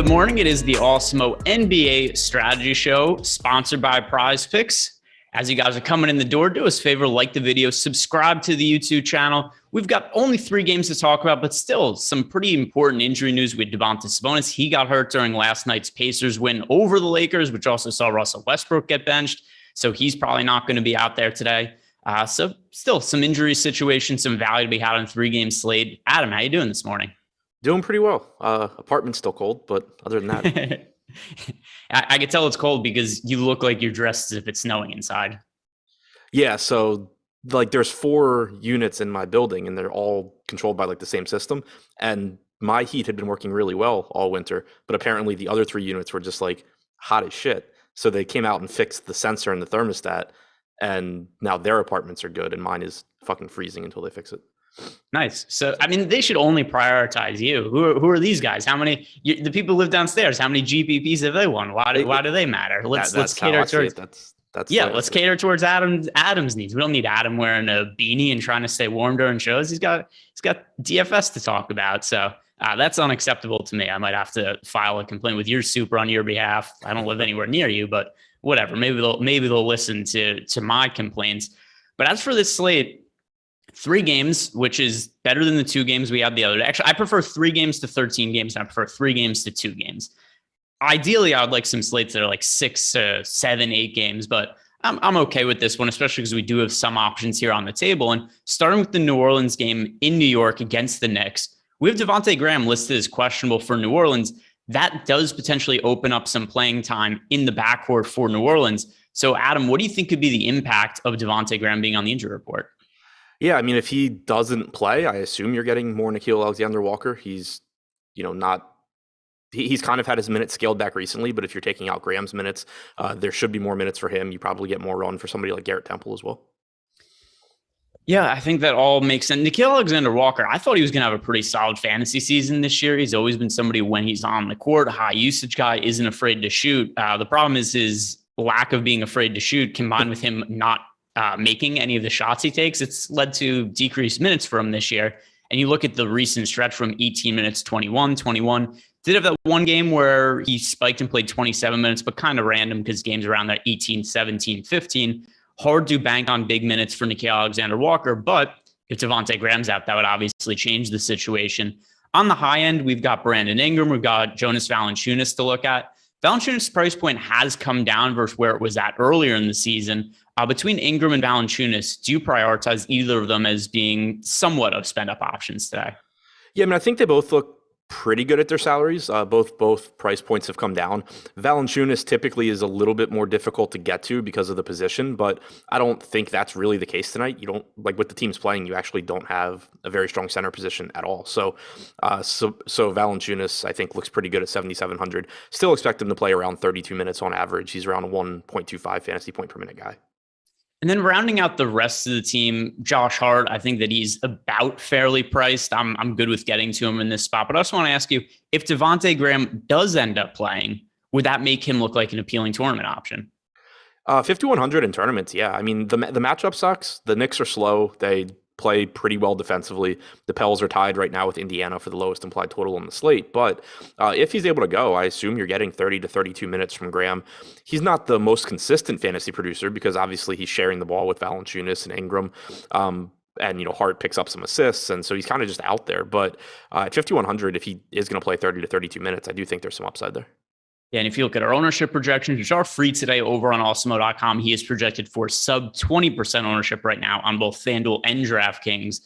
Good morning. It is the Awesemo NBA Strategy Show, sponsored by Prize Picks. As you guys are coming in the door, do us a favor, like the video, subscribe to the YouTube channel. We've got only 3 games to talk about, but still some pretty important injury news with Domantas Sabonis. He got hurt during last night's Pacers win over the Lakers, which also saw Russell Westbrook get benched. So he's probably not going to be out there today. So still some injury situation, some value to be had on 3-game slate. Adam, how you doing this morning? Doing pretty well. Apartment's still cold, but other than that. I can tell it's cold because you look like you're dressed as if it's snowing inside. Yeah, so there's 4 units in my building and they're all controlled by the same system. And my heat had been working really well all winter, but apparently the other 3 units were just hot as shit. So they came out and fixed the sensor and the thermostat, and now their apartments are good and mine is fucking freezing until they fix it. Nice. So, I mean, they should only prioritize you. Who are these guys? How many? The people who live downstairs. How many GPPs have they won? Why do they matter? Let's cater towards. Let's cater towards Adam's needs. We don't need Adam wearing a beanie and trying to stay warm during shows. He's got DFS to talk about. So that's unacceptable to me. I might have to file a complaint with your super on your behalf. I don't live anywhere near you, but whatever. Maybe they'll listen to my complaints. But as for this slate, 3 games, which is better than the 2 games we had the other day. Actually, I prefer 3 games to 13 games, and I prefer 3 games to 2 games. Ideally, I would like some slates that are 6 to 7, 8 games, but I'm okay with this one, especially because we do have some options here on the table. And starting with the New Orleans game in New York against the Knicks, we have Devontae Graham listed as questionable for New Orleans. That does potentially open up some playing time in the backcourt for New Orleans. So, Adam, what do you think could be the impact of Devontae Graham being on the injury report? Yeah, I mean, if he doesn't play, I assume you're getting more Nickeil Alexander-Walker. He's, he's kind of had his minutes scaled back recently, but if you're taking out Graham's minutes, there should be more minutes for him. You probably get more run for somebody like Garrett Temple as well. Yeah, I think that all makes sense. Nickeil Alexander-Walker, I thought he was going to have a pretty solid fantasy season this year. He's always been somebody when he's on the court, a high usage guy, isn't afraid to shoot. The problem is his lack of being afraid to shoot combined with him not making any of the shots he takes. It's led to decreased minutes for him this year. And you look at the recent stretch from 18 minutes, 21, did have that one game where he spiked and played 27 minutes, but kind of random because games around that 18, 17, 15. Hard to bank on big minutes for Nickeil Alexander-Walker, but if Devontae Graham's out, that would obviously change the situation. On the high end, we've got Brandon Ingram, we've got Jonas Valanciunas to look at. Valanciunas' price point has come down versus where it was at earlier in the season. Between Ingram and Valanciunas, do you prioritize either of them as being somewhat of spend-up options today? Yeah, I mean, I think they both look pretty good at their salaries. Both price points have come down. Valanciunas typically is a little bit more difficult to get to because of the position, but I don't think that's really the case tonight. You don't, with the teams playing, you actually don't have a very strong center position at all. So Valanciunas, I think, looks pretty good at 7,700. Still expect him to play around 32 minutes on average. He's around a 1.25 fantasy point per minute guy. And then rounding out the rest of the team, Josh Hart, I think that he's about fairly priced. I'm good with getting to him in this spot. But I also want to ask you, if Devontae Graham does end up playing, would that make him look like an appealing tournament option? 5,100 in tournaments, yeah. I mean, the matchup sucks. The Knicks are slow. They play pretty well defensively. The Pels are tied right now with Indiana for the lowest implied total on the slate. But if he's able to go, I assume you're getting 30 to 32 minutes from Graham. He's not the most consistent fantasy producer because obviously he's sharing the ball with Valanciunas and Ingram. And Hart picks up some assists, and so he's kind of just out there. But at 5,100, if he is going to play 30 to 32 minutes, I do think there's some upside there. Yeah, and if you look at our ownership projections, which are free today over on Awesemo.com, he is projected for sub 20% ownership right now on both FanDuel and DraftKings.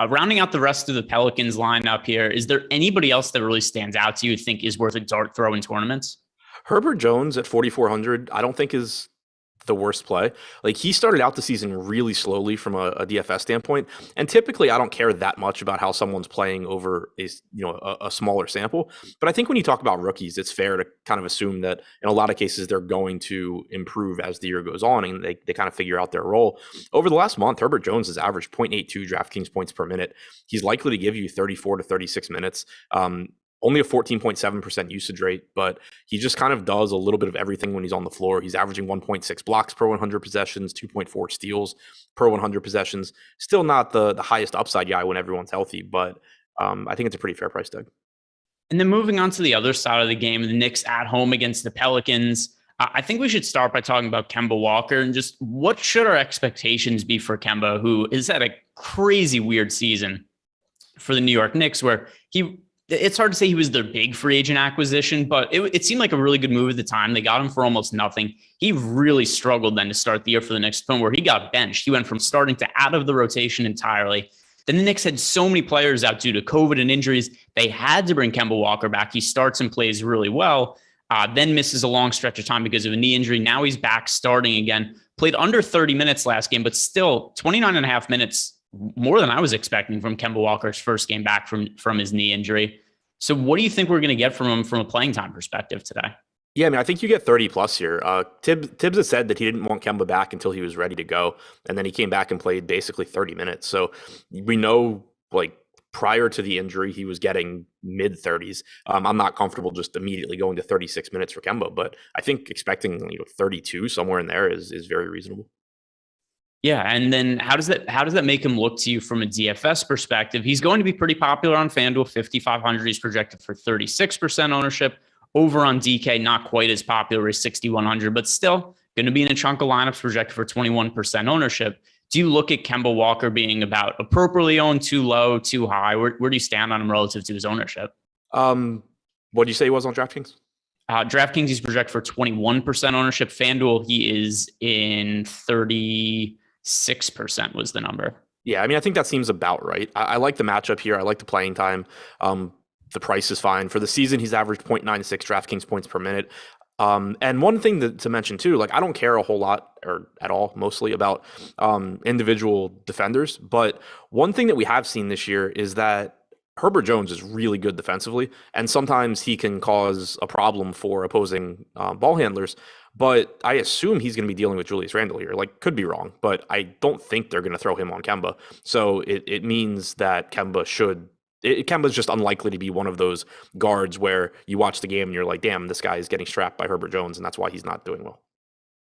Rounding out the rest of the Pelicans lineup here, is there anybody else that really stands out to you think is worth a dart throw in tournaments? Herbert Jones at 4,400, I don't think is the worst play. He started out the season really slowly from a DFS standpoint, and typically I don't care that much about how someone's playing over a smaller sample. But I think when you talk about rookies, it's fair to kind of assume that in a lot of cases they're going to improve as the year goes on, and they kind of figure out their role. Over the last month, Herbert Jones has averaged 0.82 DraftKings points per minute. He's likely to give you 34 to 36 minutes. Only a 14.7% usage rate, but he just kind of does a little bit of everything when he's on the floor. He's averaging 1.6 blocks per 100 possessions, 2.4 steals per 100 possessions. Still not the highest upside guy when everyone's healthy, but I think it's a pretty fair price tag. And then moving on to the other side of the game, the Knicks at home against the Pelicans. I think we should start by talking about Kemba Walker and just what should our expectations be for Kemba, who has had a crazy weird season for the New York Knicks, where it's hard to say he was their big free agent acquisition, but it seemed like a really good move at the time. They got him for almost nothing. He really struggled then to start the year for the Knicks, point where he got benched. He went from starting to out of the rotation entirely. Then the Knicks had so many players out due to COVID and injuries. They had to bring Kemba Walker back. He starts and plays really well, then misses a long stretch of time because of a knee injury. Now he's back starting again. Played under 30 minutes last game, but still 29 and a half minutes, more than I was expecting from Kemba Walker's first game back from his knee injury. So what do you think we're going to get from him from a playing time perspective today? Yeah, I mean, I think you get 30 plus here. Tibbs has said that he didn't want Kemba back until he was ready to go. And then he came back and played basically 30 minutes. So we know, like, prior to the injury, he was getting mid 30s. I'm not comfortable just immediately going to 36 minutes for Kemba, but I think expecting 32 somewhere in there is very reasonable. Yeah, and then how does that make him look to you from a DFS perspective? He's going to be pretty popular on FanDuel, 5,500. He's projected for 36% ownership. Over on DK, not quite as popular as 6,100, but still going to be in a chunk of lineups projected for 21% ownership. Do you look at Kemba Walker being about appropriately owned, too low, too high? Where do you stand on him relative to his ownership? What did you say he was on DraftKings? DraftKings, he's projected for 21% ownership. FanDuel, he is in 36% was the number. Yeah, I mean, I think that seems about right. I like the matchup here. I like the playing time. The price is fine. For the season, he's averaged 0.96 DraftKings points per minute. And one thing to mention too, like, I don't care a whole lot or at all, mostly about individual defenders. But one thing that we have seen this year is that Herbert Jones is really good defensively, and sometimes he can cause a problem for opposing ball handlers. But I assume he's going to be dealing with Julius Randle here. Like, could be wrong, but I don't think they're going to throw him on Kemba. So it means that Kemba's just unlikely to be one of those guards where you watch the game and you're like, damn, this guy is getting strapped by Herbert Jones, and that's why he's not doing well.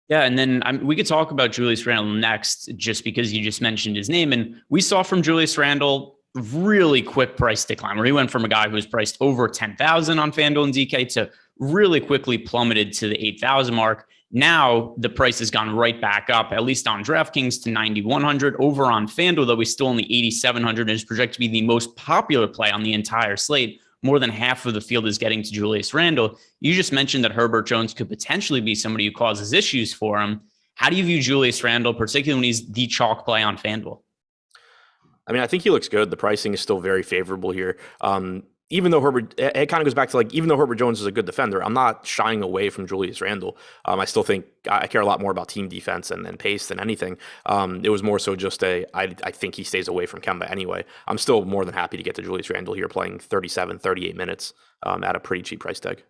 Yeah, and then we could talk about Julius Randle next, just because you just mentioned his name. And we saw from Julius Randle really quick price decline, where he went from a guy who was priced over 10,000 on FanDuel and DK to really quickly plummeted to the 8,000 mark. Now the price has gone right back up, at least on DraftKings, to 9,100. Over on FanDuel, though, he's still only 8,700 and is projected to be the most popular play on the entire slate. More than half of the field is getting to Julius Randle. You just mentioned that Herbert Jones could potentially be somebody who causes issues for him. How do you view Julius Randle, particularly when he's the chalk play on FanDuel? I mean, I think he looks good. The pricing is still very favorable here. Even though it kind of goes back to, like, even though Herbert Jones is a good defender, I'm not shying away from Julius Randle. I still think I care a lot more about team defense and pace than anything. It was more so just I think he stays away from Kemba anyway. I'm still more than happy to get to Julius Randle here playing 37, 38 minutes at a pretty cheap price tag.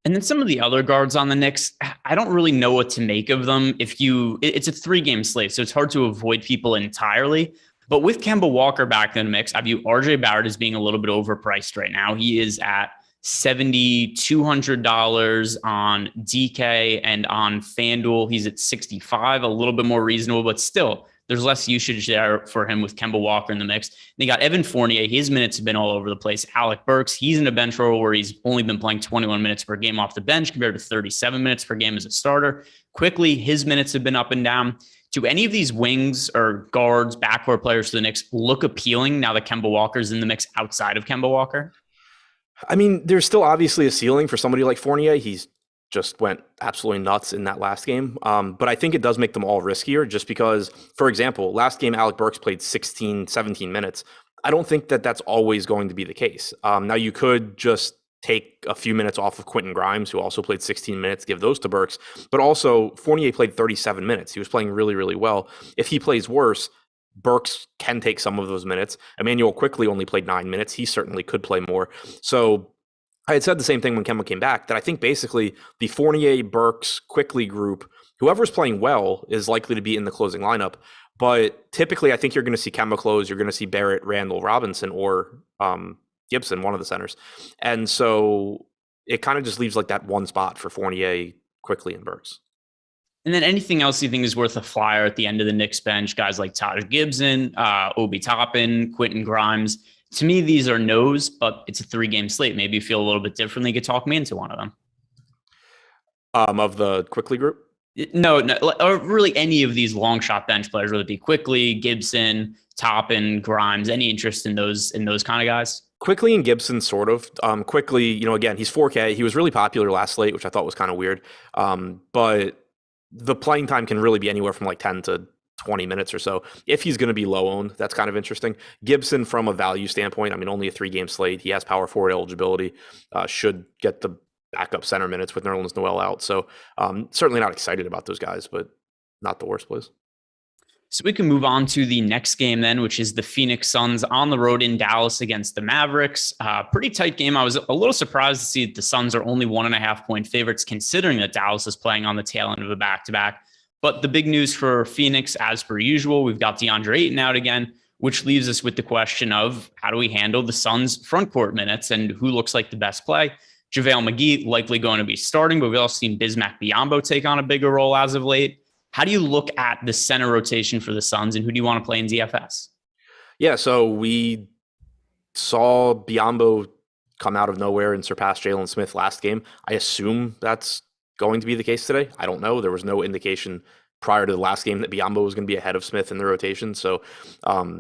And then some of the other guards on the Knicks, I don't really know what to make of them. It's a 3-game slate, so it's hard to avoid people entirely. But with Kemba Walker back in the mix, I view RJ Barrett as being a little bit overpriced right now. He is at $7,200 on DK, and on FanDuel, he's at $65, a little bit more reasonable, but still, there's less usage there for him with Kemba Walker in the mix. They got Evan Fournier. His minutes have been all over the place. Alec Burks, he's in a bench role where he's only been playing 21 minutes per game off the bench compared to 37 minutes per game as a starter. Quickly, his minutes have been up and down. Do any of these wings or guards, backcourt players for the Knicks look appealing now that Kemba Walker's in the mix outside of Kemba Walker? I mean, there's still obviously a ceiling for somebody like Fournier. He's just went absolutely nuts in that last game. But I think it does make them all riskier just because, for example, last game, Alec Burks played 16, 17 minutes. I don't think that that's always going to be the case. Now, you could just take a few minutes off of Quentin Grimes, who also played 16 minutes, give those to Burks. But also, Fournier played 37 minutes. He was playing really, really well. If he plays worse, Burks can take some of those minutes. Emmanuel quickly only played 9 minutes. He certainly could play more. So I had said the same thing when Kemba came back, that I think basically the Fournier, Burks, Quickly group, whoever's playing well is likely to be in the closing lineup. But typically, I think you're going to see Kemba close. You're going to see Barrett, Randall, Robinson, or Gibson, one of the centers. And so it kind of just leaves like that one spot for Fournier, Quickly, and Burks. And then anything else you think is worth a flyer at the end of the Knicks bench? Guys like Taj Gibson, Obi Toppin, Quentin Grimes. To me, these are no's, but it's a 3-game slate. Maybe you feel a little bit differently. You could talk me into one of them. Of the Quickly group? No, or really any of these long shot bench players, whether it be Quickly, Gibson, Toppin, Grimes. Any interest in those kind of guys? Quickly and Gibson, sort of. Quickly, again, he's 4K. He was really popular last slate, which I thought was kind of weird. But the playing time can really be anywhere from like 10 to 20 minutes or so. If he's going to be low owned, that's kind of interesting. Gibson, from a value standpoint, only a 3-game slate. He has power forward eligibility, should get the backup center minutes with Nerlens Noel out. So certainly not excited about those guys, but not the worst plays. So we can move on to the next game then, which is the Phoenix Suns on the road in Dallas against the Mavericks. Pretty tight game. I was a little surprised to see that the Suns are only 1.5-point favorites, considering that Dallas is playing on the tail end of a back-to-back. But the big news for Phoenix, as per usual, we've got DeAndre Ayton out again, which leaves us with the question of how do we handle the Suns' front court minutes and who looks like the best play? JaVale McGee likely going to be starting, but we've also seen Bismack Biyombo take on a bigger role as of late. How do you look at the center rotation for the Suns, and who do you want to play in DFS? Yeah, so we saw Biyombo come out of nowhere and surpass Jalen Smith last game. I assume that's going to be the case today. I don't know. There was no indication prior to the last game that Biyombo was going to be ahead of Smith in the rotation. So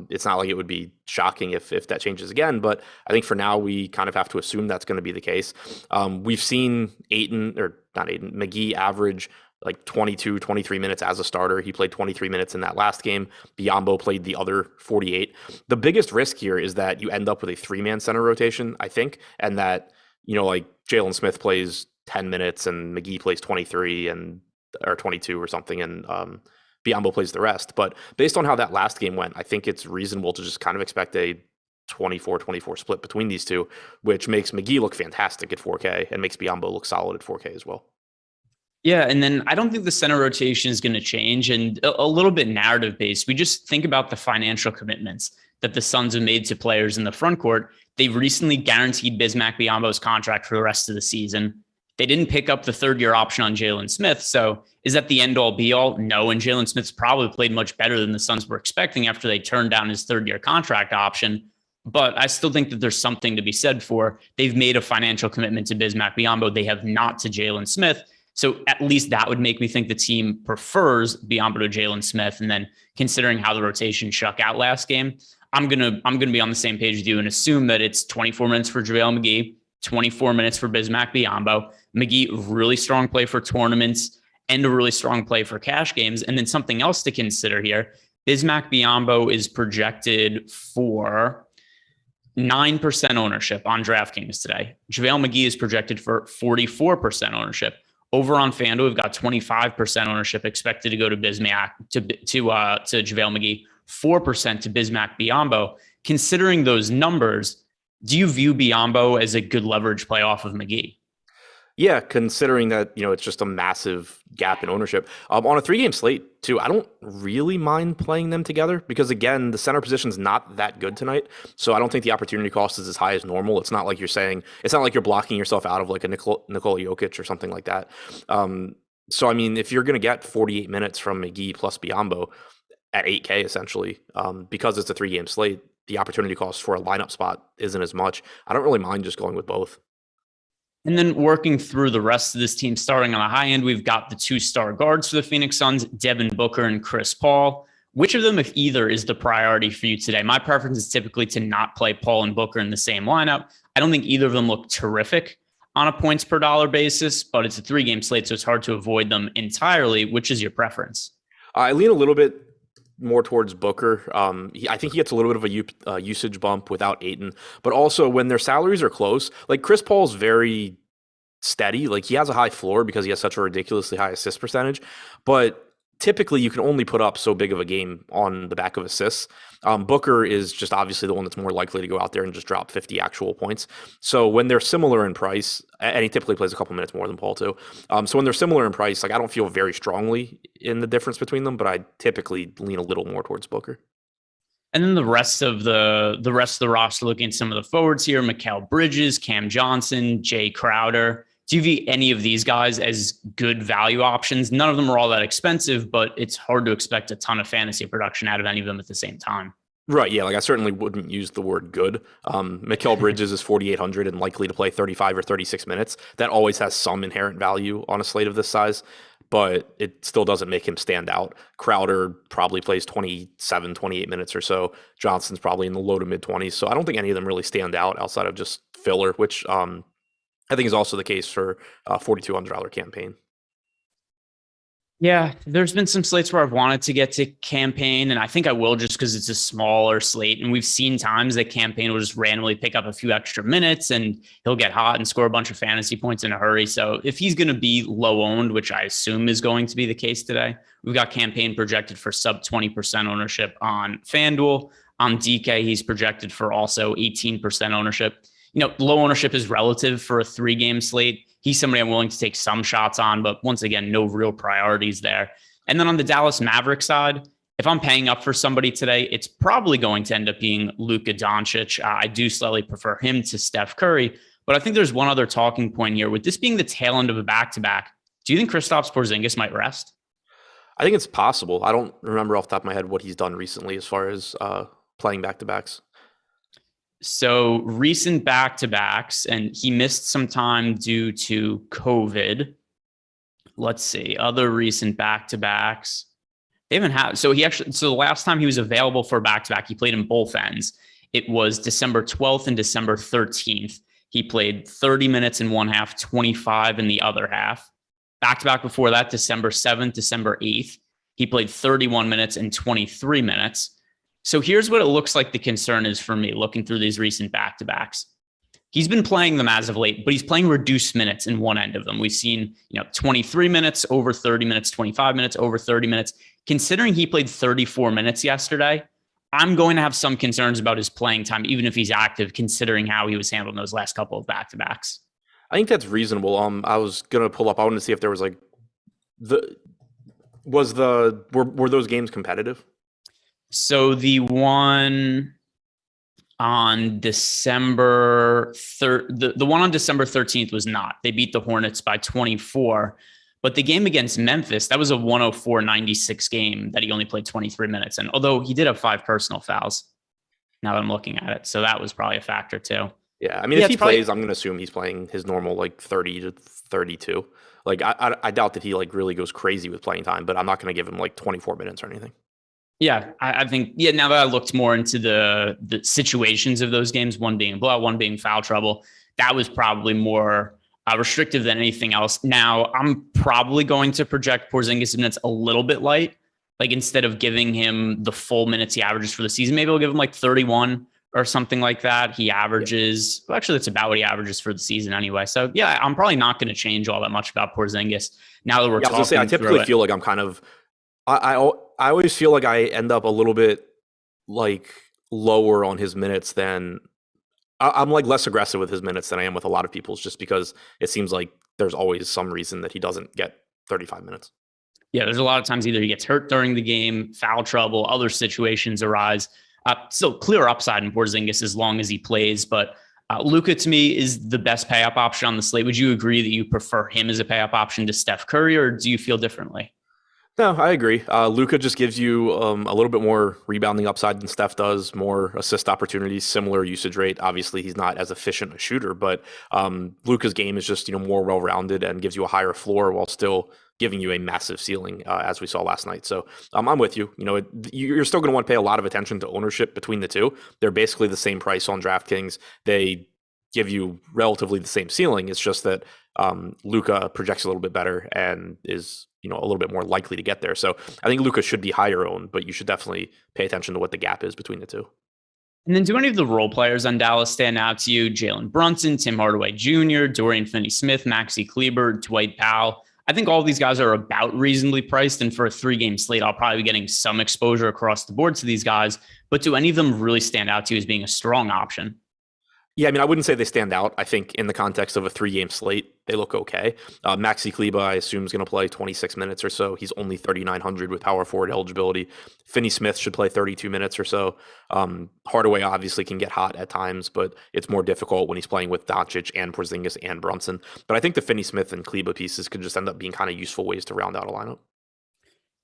it's not like it would be shocking if that changes again. But I think for now, we kind of have to assume that's going to be the case. We've seen McGee average like 22, 23 minutes as a starter. He played 23 minutes in that last game. Biyombo played the other 48. The biggest risk here is that you end up with a 3-man center rotation, I think, and that, like Jalen Smith plays 10 minutes and McGee plays 23 or 22 or something, and Biyombo plays the rest. But based on how that last game went, I think it's reasonable to just kind of expect a 24-24 split between these two, which makes McGee look fantastic at 4K and makes Biyombo look solid at 4K as well. Yeah, and then I don't think the center rotation is going to change, and a little bit narrative based. We just think about the financial commitments that the Suns have made to players in the front court. They've recently guaranteed Bismack Biyombo's contract for the rest of the season. They didn't pick up the 3rd-year option on Jalen Smith. So is that the end-all be-all? No, and Jalen Smith's probably played much better than the Suns were expecting after they turned down his 3rd-year contract option. But I still think that there's something to be said for they've made a financial commitment to Bismack Biyombo. They have not to Jalen Smith. So at least that would make me think the team prefers Biyombo to Jalen Smith. And then considering how the rotation shook out last game, I'm gonna be on the same page with you and assume that it's 24 minutes for JaVale McGee, 24 minutes for Bismack Biyombo. McGee, really strong play for tournaments and a really strong play for cash games. And then something else to consider here, Bismack Biyombo is projected for 9% ownership on DraftKings today. JaVale McGee is projected for 44% ownership. Over on FanDuel, we've got 25% ownership expected to go to Bismack to JaVale McGee, 4% to Bismack Biyombo. Considering those numbers, do you view Biyombo as a good leverage play off of McGee? Yeah, considering that, it's just a massive gap in ownership. On a 3-game slate, too, I don't really mind playing them together because, again, the center position's not that good tonight. So I don't think the opportunity cost is as high as normal. It's not like you're blocking yourself out of like a Nikola Jokic or something like that. So, if you're going to get 48 minutes from McGee plus Biyombo at 8K, essentially, because it's a 3-game slate, the opportunity cost for a lineup spot isn't as much. I don't really mind just going with both. And then working through the rest of this team, starting on the high end, we've got the 2-star guards for the Phoenix Suns, Devin Booker and Chris Paul. Which of them, if either, is the priority for you today? My preference is typically to not play Paul and Booker in the same lineup. I don't think either of them look terrific on a points per dollar basis, but it's a 3-game slate, so it's hard to avoid them entirely. Which is your preference? I lean a little bit more towards Booker. I think he gets a little bit of a usage bump without Ayton, but also when their salaries are close, like Chris Paul's very steady. Like he has a high floor because he has such a ridiculously high assist percentage, but typically you can only put up so big of a game on the back of assists. Booker is just obviously the one that's more likely to go out there and just drop 50 actual points. So when they're similar in price, and he typically plays a couple minutes more than Paul too. So when they're similar in price, like I don't feel very strongly in the difference between them, but I typically lean a little more towards Booker. And then the rest of the roster, looking at some of the forwards here, Mikal Bridges, Cam Johnson, Jay Crowder. Do you view any of these guys as good value options? None of them are all that expensive, but it's hard to expect a ton of fantasy production out of any of them at the same time. Right, yeah, like I certainly wouldn't use the word good. Mikal Bridges is 4,800 and likely to play 35 or 36 minutes. That always has some inherent value on a slate of this size, but it still doesn't make him stand out. Crowder probably plays 27, 28 minutes or so. Johnson's probably in the low to mid 20s. So I don't think any of them really stand out outside of just filler, which I think is also the case for a $4,200 campaign. Yeah, there's been some slates where I've wanted to get to campaign, and I think I will just because it's a smaller slate. And we've seen times that campaign will just randomly pick up a few extra minutes and he'll get hot and score a bunch of fantasy points in a hurry. So if he's going to be low owned, which I assume is going to be the case today, we've got campaign projected for sub 20% ownership on FanDuel. On DK, he's projected for also 18% ownership. Low ownership is relative for a 3-game slate. He's somebody I'm willing to take some shots on, but once again, no real priorities there. And then on the Dallas Mavericks side, if I'm paying up for somebody today, it's probably going to end up being Luka Doncic. I do slightly prefer him to Steph Curry, but I think there's one other talking point here. With this being the tail end of a back-to-back, do you think Kristaps Porzingis might rest? I think it's possible. I don't remember off the top of my head what he's done recently as far as playing back-to-backs. So recent back-to-backs, and he missed some time due to COVID. Let's see, other recent back-to-backs. They haven't had, so the last time he was available for back-to-back, he played in both ends. It was December 12th and December 13th. He played 30 minutes in one half, 25 in the other half. Back-to-back before that, December 7th, December 8th. He played 31 minutes and 23 minutes. So here's what it looks like the concern is for me looking through these recent back-to-backs. He's been playing them as of late, but he's playing reduced minutes in one end of them. We've seen, 23 minutes, over 30 minutes, 25 minutes, over 30 minutes. Considering he played 34 minutes yesterday, I'm going to have some concerns about his playing time, even if he's active, considering how he was handled in those last couple of back-to-backs. I think that's reasonable. I was going to pull up, I wanted to see if there was were those games competitive? So the one on December 3rd, the one on December 13th was not. They beat the Hornets by 24. But the game against Memphis, that was a 104-96 game that he only played 23 minutes. And although he did have 5 personal fouls, now that I'm looking at it. So that was probably a factor too. Yeah, I mean, if he plays, I'm going to assume he's playing his normal 30 to 32. I doubt that he really goes crazy with playing time, but I'm not going to give him 24 minutes or anything. Yeah, I think, now that I looked more into the situations of those games, one being blowout, one being foul trouble, that was probably more restrictive than anything else. Now, I'm probably going to project Porzingis minutes a little bit light. Instead of giving him the full minutes he averages for the season, maybe I'll give him 31 or something like that. He averages, well, actually, that's about what he averages for the season anyway. So, yeah, I'm probably not going to change all that much about Porzingis now that we're talking. I typically feel like I'm kind of, I always feel like I end up a little bit lower on his minutes than I'm less aggressive with his minutes than I am with a lot of people's, just because it seems like there's always some reason that he doesn't get 35 minutes. Yeah, there's a lot of times either he gets hurt during the game, foul trouble, other situations arise. Still clear upside in Porzingis as long as he plays, but Luka to me is the best pay up option on the slate. Would you agree that you prefer him as a pay up option to Steph Curry, or do you feel differently? No, I agree. Luka just gives you a little bit more rebounding upside than Steph does, more assist opportunities, similar usage rate. Obviously, he's not as efficient a shooter, but Luka's game is just more well-rounded and gives you a higher floor while still giving you a massive ceiling, as we saw last night. So I'm with you. You're still going to want to pay a lot of attention to ownership between the two. They're basically the same price on DraftKings. They give you relatively the same ceiling. It's just that Luka projects a little bit better and is a little bit more likely to get there. So I think Luka should be higher owned, but you should definitely pay attention to what the gap is between the two. And then do any of the role players on Dallas stand out to you? Jalen Brunson, Tim Hardaway Jr., Dorian Finney-Smith, Maxi Kleber, Dwight Powell. I think all of these guys are about reasonably priced. And for a 3-game slate, I'll probably be getting some exposure across the board to these guys. But do any of them really stand out to you as being a strong option? Yeah, I mean, I wouldn't say they stand out. I think in the context of a 3-game slate, they look okay. Maxi Kleber, I assume, is going to play 26 minutes or so. He's only 3,900 with power forward eligibility. Finney-Smith should play 32 minutes or so. Hardaway obviously can get hot at times, but it's more difficult when he's playing with Doncic and Porzingis and Brunson. But I think the Finney-Smith and Kleber pieces could just end up being kind of useful ways to round out a lineup.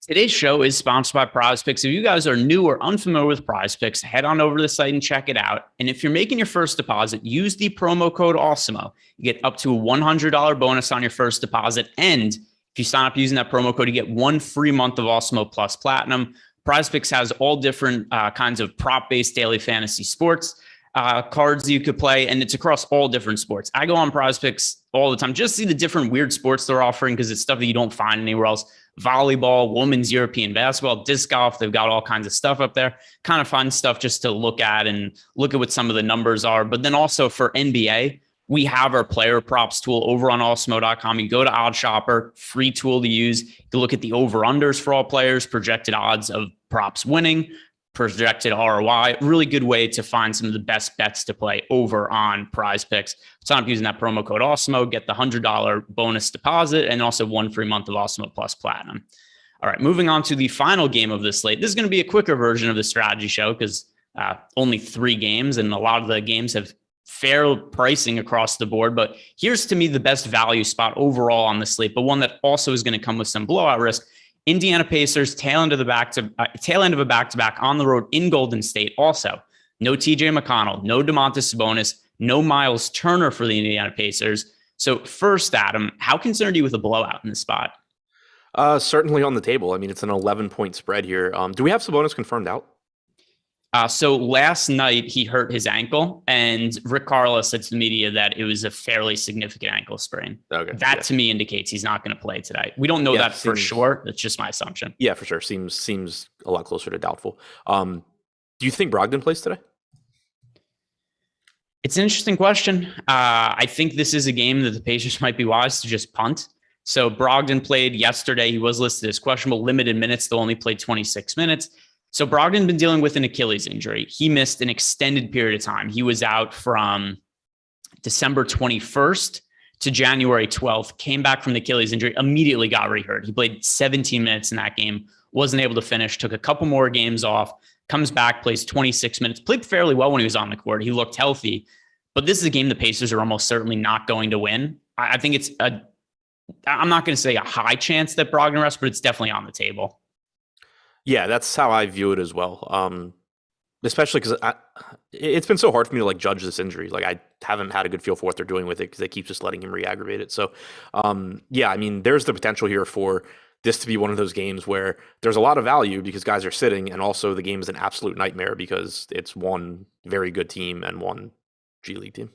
Today's show is sponsored by PrizePicks. If you guys are new or unfamiliar with PrizePicks, head on over to the site and check it out. And if you're making your first deposit, use the promo code Awesemo. You get up to a $100 bonus on your first deposit. And if you sign up using that promo code, you get 1 free month of Awesemo Plus Platinum. PrizePicks has all different kinds of prop-based daily fantasy sports cards you could play, and it's across all different sports. I go on PrizePicks all the time just to see the different weird sports they're offering because it's stuff that you don't find anywhere else. Volleyball, women's European basketball, disc golf. They've got all kinds of stuff up there. Kind of fun stuff just to look at and look at what some of the numbers are. But then also for NBA, we have our player props tool over on Awesemo.com. You go to Odd Shopper, free tool to use. You look at the over-unders for all players, projected odds of props winning, projected ROI. Really good way to find some of the best bets to play over on PrizePicks. Sign up using that promo code Awesemo, get the $100 bonus deposit, and also 1 free month of Awesemo Plus Platinum. All right, moving on to the final game of this slate. This is going to be a quicker version of the strategy show because only 3 games, and a lot of the games have fair pricing across the board. But here's, to me, the best value spot overall on the slate, but one that also is going to come with some blowout risk. Indiana Pacers, tail end of a back-to-back on the road in Golden State. Also, no TJ McConnell, no Domantas Sabonis, no Miles Turner for the Indiana Pacers. So first, Adam, how concerned are you with a blowout in this spot? Certainly on the table. I mean, it's an 11-point spread here. Do we have Sabonis confirmed out? So last night he hurt his ankle, and Rick Carlisle said to the media that it was a fairly significant ankle sprain. Okay, that to me indicates he's not going to play today. We don't know that for sure. That's just my assumption. Yeah, for sure. Seems a lot closer to doubtful. Do you think Brogdon plays today? It's an interesting question. I think this is a game that the Pacers might be wise to just punt. So Brogdon played yesterday. He was listed as questionable, limited minutes, though only played 26 minutes. So Brogdon been dealing with an Achilles injury. He missed an extended period of time. He was out from December 21st to January 12th, came back from the Achilles injury, immediately got rehurt. He played 17 minutes in that game, wasn't able to finish, took a couple more games off, comes back, plays 26 minutes, played fairly well when he was on the court. He looked healthy, but this is a game the Pacers are almost certainly not going to win. I think I'm not going to say a high chance that Brogdon rests, but it's definitely on the table. Yeah, that's how I view it as well. Especially because it's been so hard for me to like judge this injury. Like I haven't had a good feel for what they're doing with it because they keep just letting him re-aggravate it. So yeah, I mean, there's the potential here for this to be one of those games where there's a lot of value because guys are sitting, and also the game is an absolute nightmare because it's one very good team and one G League team.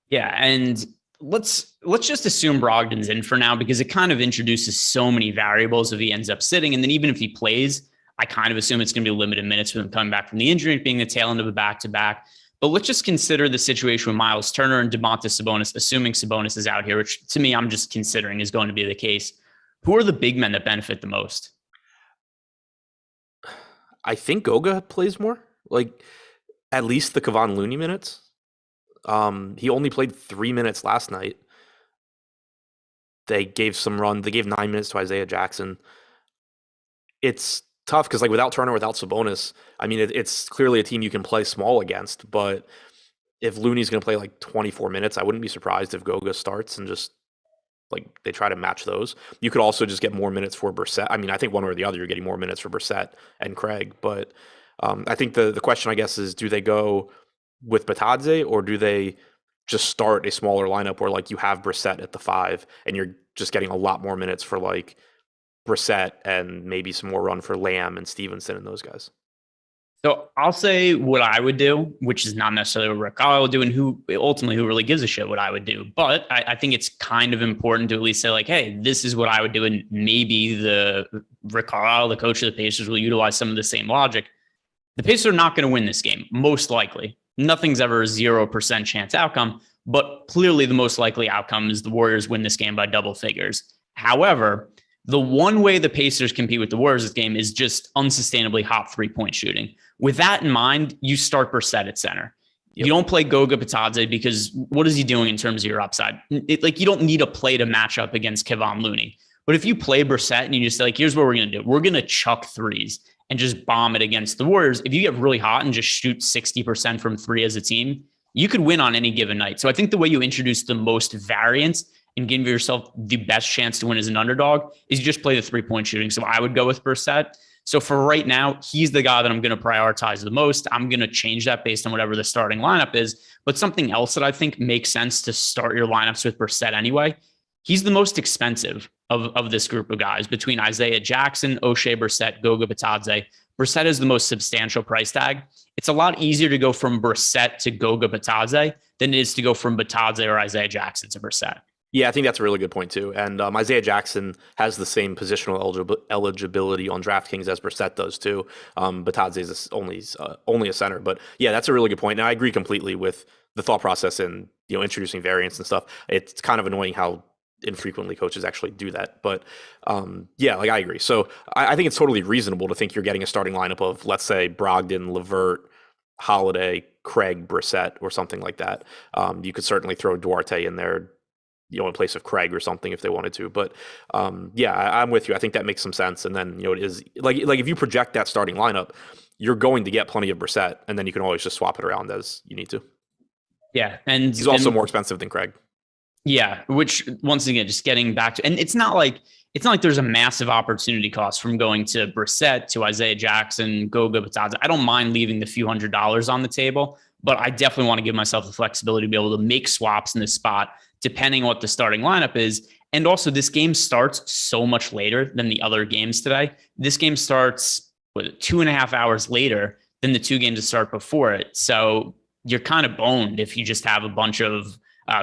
Yeah, and let's just assume Brogdon's in for now because it kind of introduces so many variables if he ends up sitting. And then even if he plays, I kind of assume it's going to be limited minutes for him coming back from the injury, being the tail end of a back-to-back. But let's just consider the situation with Miles Turner and Domantas Sabonis, assuming Sabonis is out here, which to me, I'm just considering is going to be the case. Who are the big men that benefit the most? I think Goga plays more, like at least the Kevon Looney minutes. He only played 3 minutes last night. They gave 9 minutes to Isaiah Jackson. It's tough because like without Turner, without Sabonis, I mean, it's clearly a team you can play small against, but if Looney's going to play like 24 minutes, I wouldn't be surprised if Goga starts and just like they try to match those. You could also just get more minutes for Brissett. I mean, I think one way or the other, you're getting more minutes for Brissett and Craig, but I think the question, I guess, is do they go with Batadze or do they just start a smaller lineup where like you have Brissett at the 5 and you're just getting a lot more minutes for like Brissett and maybe some more run for Lamb and Stevenson and those guys? So I'll say what I would do, which is not necessarily what Rick Carlisle would do, and who really gives a shit what I would do. But I think it's kind of important to at least say like, hey, this is what I would do. And maybe the Rick Carlisle, the coach of the Pacers, will utilize some of the same logic. The Pacers are not going to win this game, most likely. Nothing's ever a 0% chance outcome, but clearly the most likely outcome is the Warriors win this game by double figures. However, the one way the Pacers compete with the Warriors this game is just unsustainably hot 3-point shooting. With that in mind, you start Brissett at center. Yep. You don't play Goga Batadze because what is he doing in terms of your upside? You don't need a play to match up against Kevon Looney. But if you play Brissett and you just say, like, here's what we're going to do. We're going to chuck threes and just bomb it against the Warriors. If you get really hot and just shoot 60% from 3 as a team, you could win on any given night. So I think the way you introduce the most variance and give yourself the best chance to win as an underdog is you just play the 3-point shooting. So I would go with Brissett. So for right now, he's the guy that I'm going to prioritize the most. I'm going to change that based on whatever the starting lineup is. But something else that I think makes sense to start your lineups with Brissett anyway, he's the most expensive of this group of guys between Isaiah Jackson, O'Shea Brissett, Goga Bitadze. Brissett is the most substantial price tag. It's a lot easier to go from Brissett to Goga Bitadze than it is to go from Bitadze or Isaiah Jackson to Brissett. Yeah, I think that's a really good point too. And Isaiah Jackson has the same positional eligibility on DraftKings as Brissett does too. Bitadze is only a center, but yeah, that's a really good point. And I agree completely with the thought process in introducing variants and stuff. It's kind of annoying how infrequently coaches actually do that, but yeah, like I agree. So I think it's totally reasonable to think you're getting a starting lineup of, let's say, Brogdon, LeVert, Holiday, Craig, Brissett, or something like that. You could certainly throw Duarte in there, in place of Craig or something if they wanted to. But yeah, I'm with you. I think that makes some sense. And then, it is like if you project that starting lineup, you're going to get plenty of Brissett, and then you can always just swap it around as you need to. Yeah. And he's also more expensive than Craig. Yeah. Which, once again, just getting back to, and it's not like there's a massive opportunity cost from going to Brissett to Isaiah Jackson, Goga Bitadze. I don't mind leaving the few $100s on the table, but I definitely want to give myself the flexibility to be able to make swaps in this spot, depending on what the starting lineup is. And also, this game starts so much later than the other games today. This game starts 2.5 hours later than the two games that start before it. So you're kind of boned if you just have a bunch of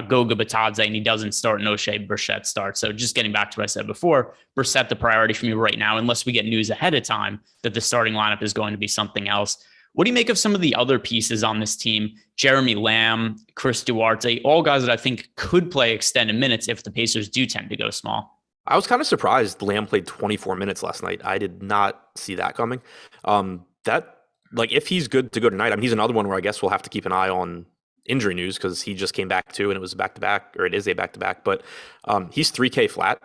Goga Bitadze and he doesn't start and O'Shea Brissett starts. So just getting back to what I said before, Brissett the priority for me right now, unless we get news ahead of time that the starting lineup is going to be something else. What do you make of some of the other pieces on this team? Jeremy Lamb, Chris Duarte, all guys that I think could play extended minutes if the Pacers do tend to go small. I was kind of surprised Lamb played 24 minutes last night. I did not see that coming. If he's good to go tonight, he's another one where I guess we'll have to keep an eye on injury news because he just came back too, and it was a back-to-back, or it is a back-to-back. But he's $3K flat.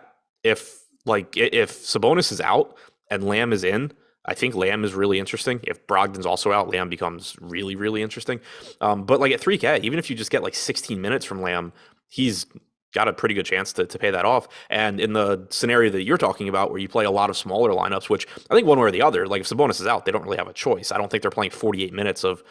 If Sabonis is out and Lamb is in, I think Lamb is really interesting. If Brogdon's also out, Lamb becomes really, really interesting. But at $3K, even if you just get 16 minutes from Lamb, he's got a pretty good chance to pay that off. And in the scenario that you're talking about, where you play a lot of smaller lineups, which I think one way or the other, if Sabonis is out, they don't really have a choice. I don't think they're playing 48 minutes of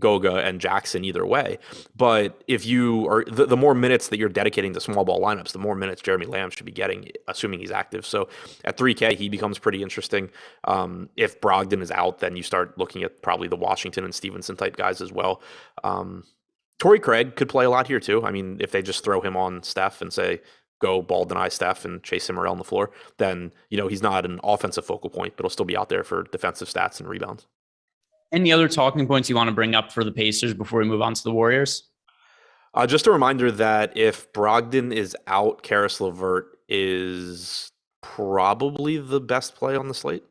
Goga and Jackson either way. But if you are the more minutes that you're dedicating to small ball lineups, the more minutes Jeremy Lamb should be getting, assuming he's active. So at $3K, he becomes pretty interesting. If Brogdon is out, then you start looking at probably the Washington and Stevenson type guys as well. Torrey Craig could play a lot here too. If they just throw him on Steph and say, go ball deny Steph and chase him around the floor, then he's not an offensive focal point, but he'll still be out there for defensive stats and rebounds. Any other talking points you want to bring up for the Pacers before we move on to the Warriors? Just a reminder that if Brogdon is out, Karis LeVert is probably the best play on the slate.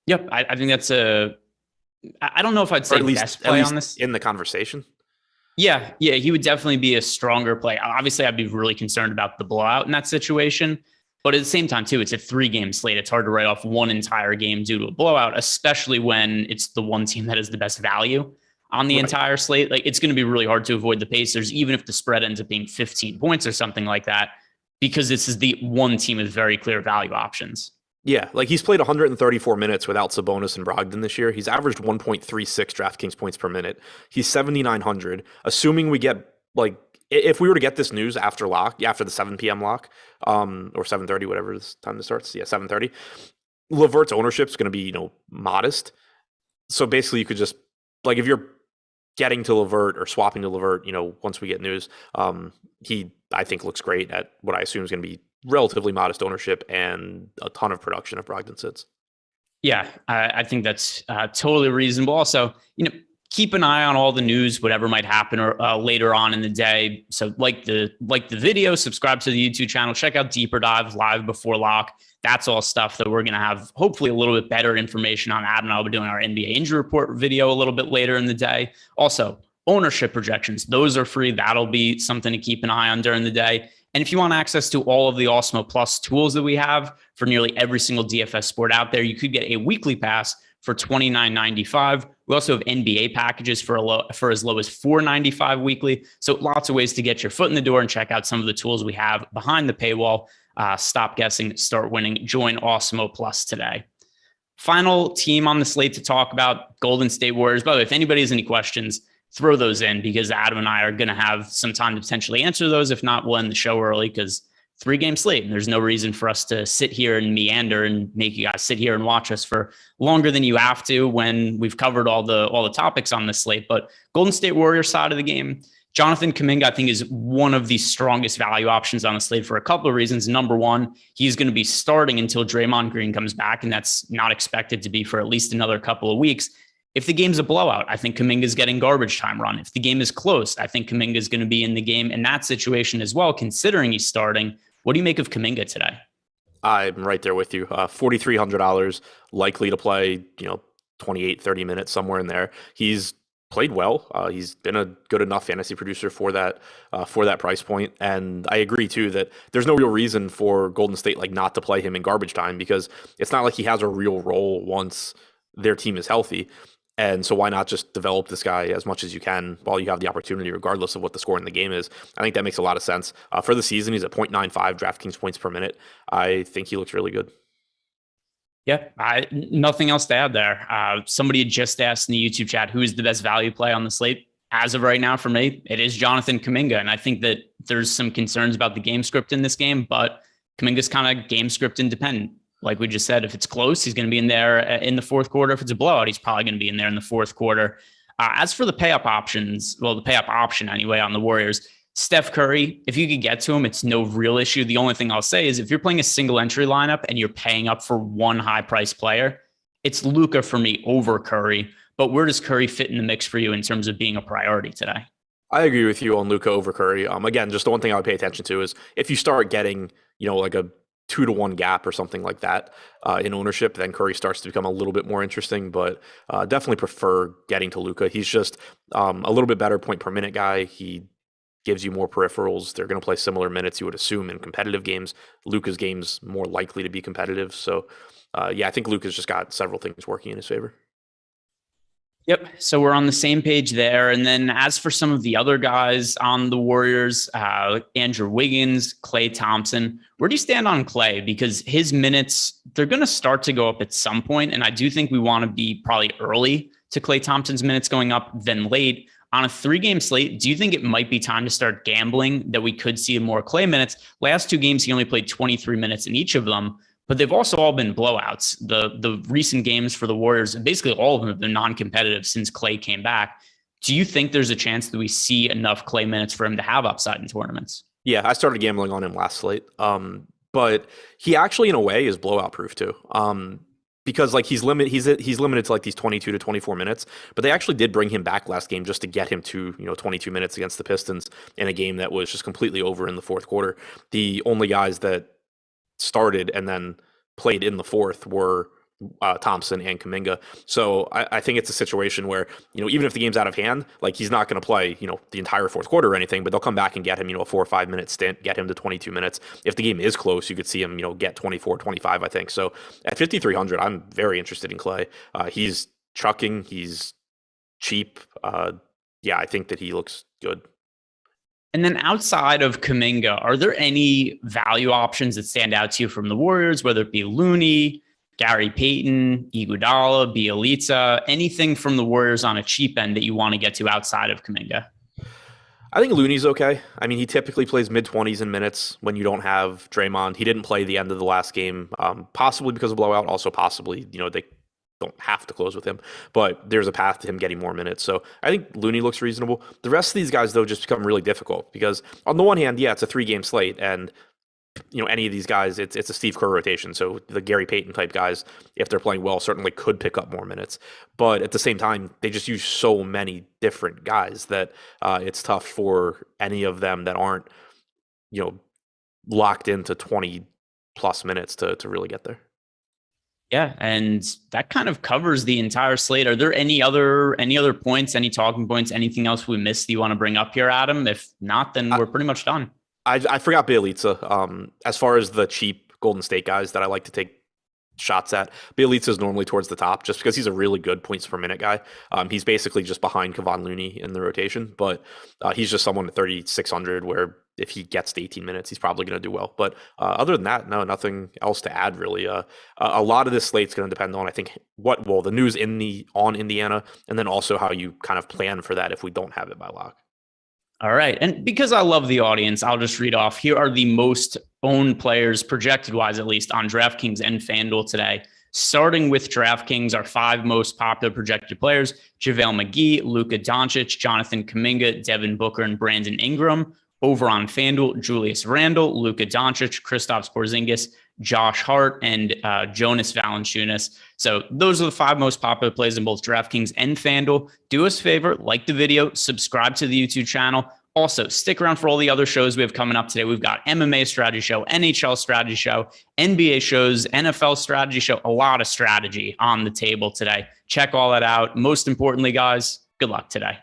Yep, I think that's I don't know if I'd say best play on this. In the conversation. Yeah, he would definitely be a stronger play. Obviously, I'd be really concerned about the blowout in that situation. But at the same time, too, it's a 3-game slate. It's hard to write off one entire game due to a blowout, especially when it's the one team that is the best value on the entire slate. It's going to be really hard to avoid the Pacers, even if the spread ends up being 15 points or something like that, because this is the one team with very clear value options. Yeah, he's played 134 minutes without Sabonis and Brogdon this year. He's averaged 1.36 DraftKings points per minute. He's 7,900. Assuming we get if we were to get this news after the 7 p.m. lock, or 7:30, whatever this time it starts, 7:30, LeVert's ownership is going to be, modest. So basically, you could just if you're getting to LeVert or swapping to LeVert, once we get news, he I think looks great at what I assume is going to be relatively modest ownership and a ton of production if Brogdon sits. Yeah, I think that's totally reasonable. Also, keep an eye on all the news, whatever might happen or later on in the day. So like the video, subscribe to the YouTube channel, check out Deeper Dive live before lock. That's all stuff that we're going to have hopefully a little bit better information on. Adam and I'll be doing our NBA injury report video a little bit later in the day. Also, ownership projections, those are free. That'll be something to keep an eye on during the day. And if you want access to all of the Awesemo Plus tools that we have for nearly every single DFS sport out there, you could get a weekly pass for $29.95. We also have NBA packages for as low as $4.95 weekly. So lots of ways to get your foot in the door and check out some of the tools we have behind the paywall. Stop guessing, start winning. Join Awesemo Plus today. Final team on the slate to talk about, Golden State Warriors. By the way, if anybody has any questions, throw those in because Adam and I are going to have some time to potentially answer those. If not, we'll end the show early because 3-game slate. And there's no reason for us to sit here and meander and make you guys sit here and watch us for longer than you have to when we've covered all the topics on this slate. But Golden State Warriors side of the game, Jonathan Kuminga, I think, is one of the strongest value options on the slate for a couple of reasons. Number one, he's going to be starting until Draymond Green comes back, and that's not expected to be for at least another couple of weeks. If the game's a blowout, I think Kuminga is getting garbage time run. If the game is close, I think Kuminga is going to be in the game in that situation as well, considering he's starting. What do you make of Kuminga today? I'm right there with you. $4,300, likely to play, 28, 30 minutes, somewhere in there. He's played well. He's been a good enough fantasy producer for that price point. And I agree too that there's no real reason for Golden State not to play him in garbage time because it's not like he has a real role once their team is healthy. And so why not just develop this guy as much as you can while you have the opportunity, regardless of what the score in the game is? I think that makes a lot of sense. For the season, he's at 0.95 DraftKings points per minute. I think he looks really good. Yeah, nothing else to add there. Somebody had just asked in the YouTube chat, who is the best value play on the slate? As of right now, for me, it is Jonathan Kuminga. And I think that there's some concerns about the game script in this game, but Kuminga's kind of game script independent. Like we just said, if it's close, he's going to be in there in the fourth quarter. If it's a blowout, he's probably going to be in there in the fourth quarter. As for the pay-up options, the pay-up option anyway on the Warriors, Steph Curry, if you could get to him, it's no real issue. The only thing I'll say is if you're playing a single entry lineup and you're paying up for one high price player, it's Luka for me over Curry. But where does Curry fit in the mix for you in terms of being a priority today? I agree with you on Luka over Curry. Again, just the one thing I would pay attention to is if you start getting, like a 2-to-1 gap or something like that in ownership, then Curry starts to become a little bit more interesting, but definitely prefer getting to Luka. He's just a little bit better point per minute guy. He gives you more peripherals. They're going to play similar minutes, you would assume, in competitive games. Luka's game's more likely to be competitive. So, I think Luka's just got several things working in his favor. Yep. So we're on the same page there. And then as for some of the other guys on the Warriors, Andrew Wiggins, Klay Thompson, where do you stand on Klay? Because his minutes, they're going to start to go up at some point. And I do think we want to be probably early to Klay Thompson's minutes going up than late. On a 3-game slate, do you think it might be time to start gambling that we could see more Klay minutes? Last 2 games, he only played 23 minutes in each of them, but they've also all been blowouts. The recent games for the Warriors, and basically all of them have been non-competitive since Klay came back. Do you think there's a chance that we see enough Klay minutes for him to have upside in tournaments? Yeah, I started gambling on him last slate, but he actually, in a way, is blowout proof too. Because he's limited to these 22 to 24 minutes, but they actually did bring him back last game just to get him to 22 minutes against the Pistons in a game that was just completely over in the fourth quarter. The only guys that started and then played in the fourth were Thompson and Kuminga. So I think it's a situation where, even if the game's out of hand, he's not going to play, the entire fourth quarter or anything, but they'll come back and get him, a 4 or 5 minute stint, get him to 22 minutes. If the game is close, you could see him, get 24, 25, I think. So at 5,300, I'm very interested in Klay. He's chucking, he's cheap. I think that he looks good. And then outside of Kuminga, are there any value options that stand out to you from the Warriors, whether it be Looney, Gary Payton, Iguodala, Bjelica, anything from the Warriors on a cheap end that you want to get to outside of Kuminga? I think Looney's okay. I mean, he typically plays mid-20s in minutes when you don't have Draymond. He didn't play the end of the last game, possibly because of blowout, also possibly, they don't have to close with him, but there's a path to him getting more minutes. So I think Looney looks reasonable. The rest of these guys, though, just become really difficult because on the one hand, it's a 3-game slate, and any of these guys, it's a Steve Kerr rotation. So the Gary Payton type guys, if they're playing well, certainly could pick up more minutes. But at the same time, they just use so many different guys that it's tough for any of them that aren't, locked into 20 plus minutes to really get there. Yeah, and that kind of covers the entire slate. Are there any other points, any talking points, anything else we missed that you want to bring up here, Adam? If not, then we're pretty much done. I forgot Bjelica. As far as the cheap Golden State guys that I like to take shots at. Bielitsa is normally towards the top just because he's a really good points per minute guy. He's basically just behind Kevon Looney in the rotation, but he's just someone at 3,600 where if he gets to 18 minutes, he's probably going to do well. But other than that, no, nothing else to add really. A lot of this slate's going to depend on, I think, the news on Indiana, and then also how you kind of plan for that if we don't have it by lock. All right. And because I love the audience, I'll just read off. Here are the most owned players, projected wise at least, on DraftKings and FanDuel today. Starting with DraftKings, our 5 most popular projected players: JaVale McGee, Luka Doncic, Jonathan Kuminga, Devin Booker, and Brandon Ingram. Over on FanDuel, Julius Randle, Luka Doncic, Kristaps Porzingis, Josh Hart, and Jonas Valanciunas. So those are the 5 most popular plays in both DraftKings and FanDuel. Do us a favor, like the video, subscribe to the YouTube channel. Also, stick around for all the other shows we have coming up today. We've got MMA strategy show, NHL strategy show, NBA shows, NFL strategy show, a lot of strategy on the table today. Check all that out. Most importantly, guys, good luck today.